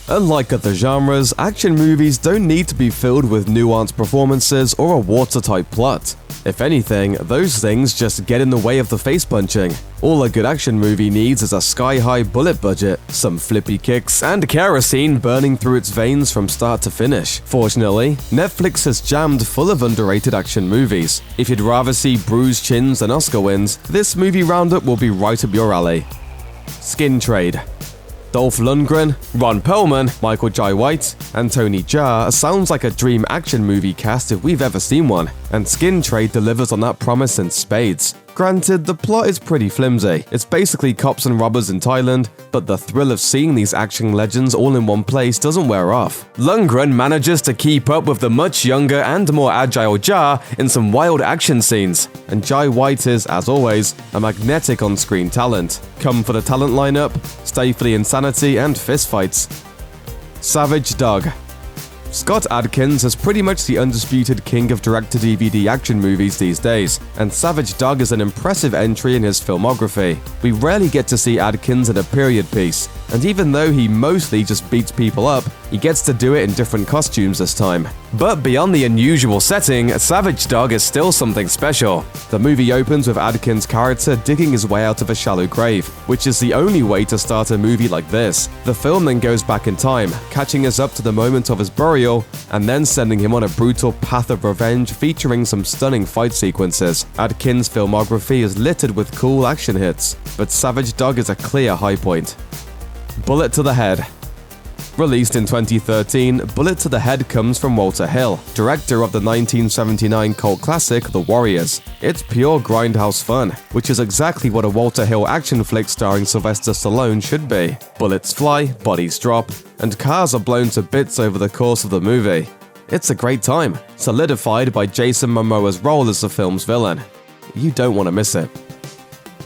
Unlike other genres, action movies don't need to be filled with nuanced performances or a watertight plot. If anything, those things just get in the way of the face punching. All a good action movie needs is a sky-high bullet budget, some flippy kicks, and kerosene burning through its veins from start to finish. Fortunately, Netflix has jammed full of underrated action movies. If you'd rather see bruised chins than Oscar wins, this movie roundup will be right up your alley. Skin Trade. Dolph Lundgren, Ron Perlman, Michael Jai White, and Tony Jaa sounds like a dream action movie cast if we've ever seen one, and Skin Trade delivers on that promise in spades. Granted, the plot is pretty flimsy. It's basically cops and robbers in Thailand, but the thrill of seeing these action legends all in one place doesn't wear off. Lundgren manages to keep up with the much younger and more agile Jaa in some wild action scenes, and Jai White is, as always, a magnetic on-screen talent. Come for the talent lineup, stay for the insanity and fistfights. Savage Dog. Scott Adkins is pretty much the undisputed king of direct-to-DVD action movies these days, and Savage Dog is an impressive entry in his filmography. We rarely get to see Adkins in a period piece, and even though he mostly just beats people up, he gets to do it in different costumes this time. But beyond the unusual setting, Savage Dog is still something special. The movie opens with Adkins' character digging his way out of a shallow grave, which is the only way to start a movie like this. The film then goes back in time, catching us up to the moment of his burial, and then sending him on a brutal path of revenge featuring some stunning fight sequences. Adkins' filmography is littered with cool action hits, but Savage Dog is a clear high point. Bullet to the Head. Released in 2013, Bullet to the Head comes from Walter Hill, director of the 1979 cult classic The Warriors. It's pure grindhouse fun, which is exactly what a Walter Hill action flick starring Sylvester Stallone should be. Bullets fly, bodies drop, and cars are blown to bits over the course of the movie. It's a great time, solidified by Jason Momoa's role as the film's villain. You don't want to miss it.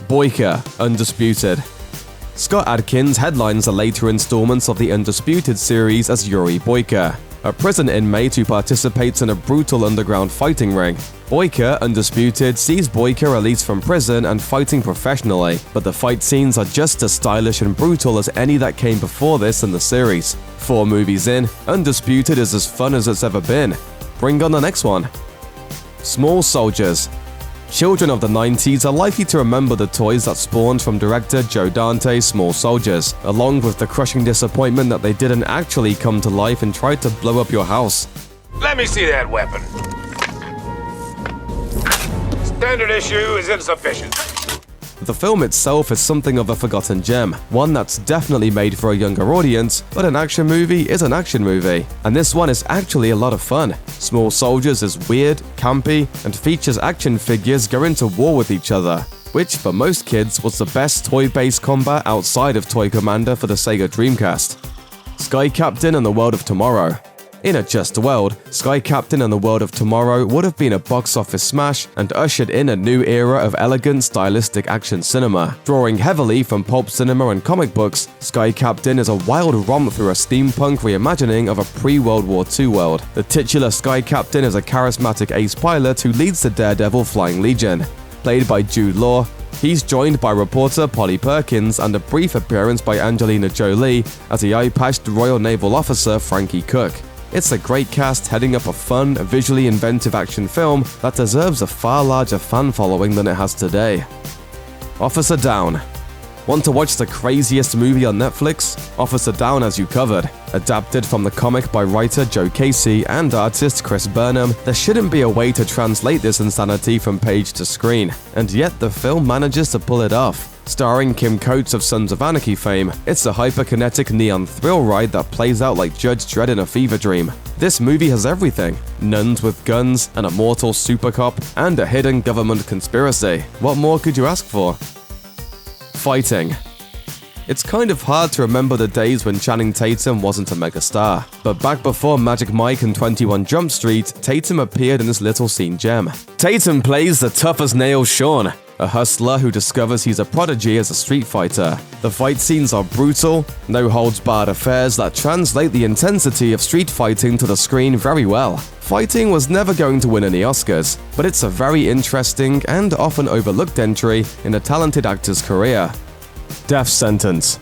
Boyka, Undisputed. Scott Adkins headlines the later installments of the Undisputed series as Yuri Boyka, a prison inmate who participates in a brutal underground fighting ring. Boyka, Undisputed, sees Boyka released from prison and fighting professionally, but the fight scenes are just as stylish and brutal as any that came before this in the series. 4 movies in, Undisputed is as fun as it's ever been. Bring on the next one. Small Soldiers. Children of the 90s are likely to remember the toys that spawned from director Joe Dante's Small Soldiers, along with the crushing disappointment that they didn't actually come to life and tried to blow up your house. Let me see that weapon. Standard issue is insufficient. The film itself is something of a forgotten gem, one that's definitely made for a younger audience, but an action movie is an action movie, and this one is actually a lot of fun. Small Soldiers is weird, campy, and features action figures going to war with each other, which for most kids was the best toy-based combat outside of Toy Commander for the Sega Dreamcast. Sky Captain and the World of Tomorrow. In a just world, Sky Captain and the World of Tomorrow would have been a box office smash and ushered in a new era of elegant, stylistic action cinema. Drawing heavily from pulp cinema and comic books, Sky Captain is a wild romp through a steampunk reimagining of a pre-World War II world. The titular Sky Captain is a charismatic ace pilot who leads the Daredevil Flying Legion. Played by Jude Law, he's joined by reporter Polly Perkins and a brief appearance by Angelina Jolie as the eye-patched Royal Naval officer Frankie Cook. It's a great cast heading up a fun, visually inventive action film that deserves a far larger fan following than it has today. Officer Downe. Want to watch the craziest movie on Netflix? Officer Downe has you covered. Adapted from the comic by writer Joe Casey and artist Chris Burnham, there shouldn't be a way to translate this insanity from page to screen, and yet the film manages to pull it off. Starring Kim Coates of Sons of Anarchy fame, it's a hyperkinetic neon thrill ride that plays out like Judge Dredd in a fever dream. This movie has everything: nuns with guns, an immortal super cop, and a hidden government conspiracy. What more could you ask for? Fighting. It's kind of hard to remember the days when Channing Tatum wasn't a megastar, but back before Magic Mike and 21 Jump Street, Tatum appeared in this little scene gem. Tatum plays the tough-as-nails Sean, a hustler who discovers he's a prodigy as a street fighter. The fight scenes are brutal, no-holds-barred affairs that translate the intensity of street fighting to the screen very well. Fighting was never going to win any Oscars, but it's a very interesting and often overlooked entry in a talented actor's career. Death Sentence.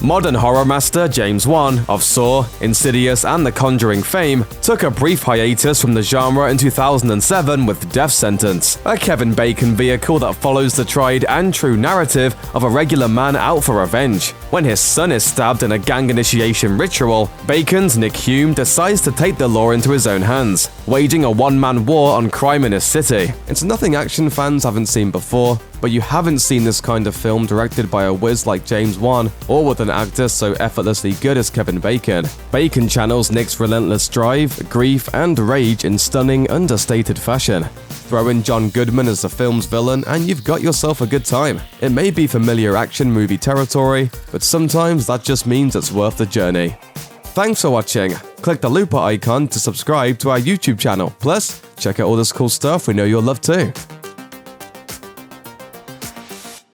Modern horror master James Wan of Saw, Insidious, and The Conjuring fame took a brief hiatus from the genre in 2007 with Death Sentence, a Kevin Bacon vehicle that follows the tried and true narrative of a regular man out for revenge. When his son is stabbed in a gang initiation ritual, Bacon's Nick Hume decides to take the law into his own hands, waging a one-man war on crime in his city. It's nothing action fans haven't seen before, but you haven't seen this kind of film directed by a whiz like James Wan, or with an actor so effortlessly good as Kevin Bacon. Bacon channels Nick's relentless drive, grief, and rage in stunning, understated fashion. Throw in John Goodman as the film's villain and you've got yourself a good time. It may be familiar action movie territory, but sometimes that just means it's worth the journey. Thanks for watching. Click the looper icon to subscribe to our YouTube channel. Plus, check out all this cool stuff we know you'll love too.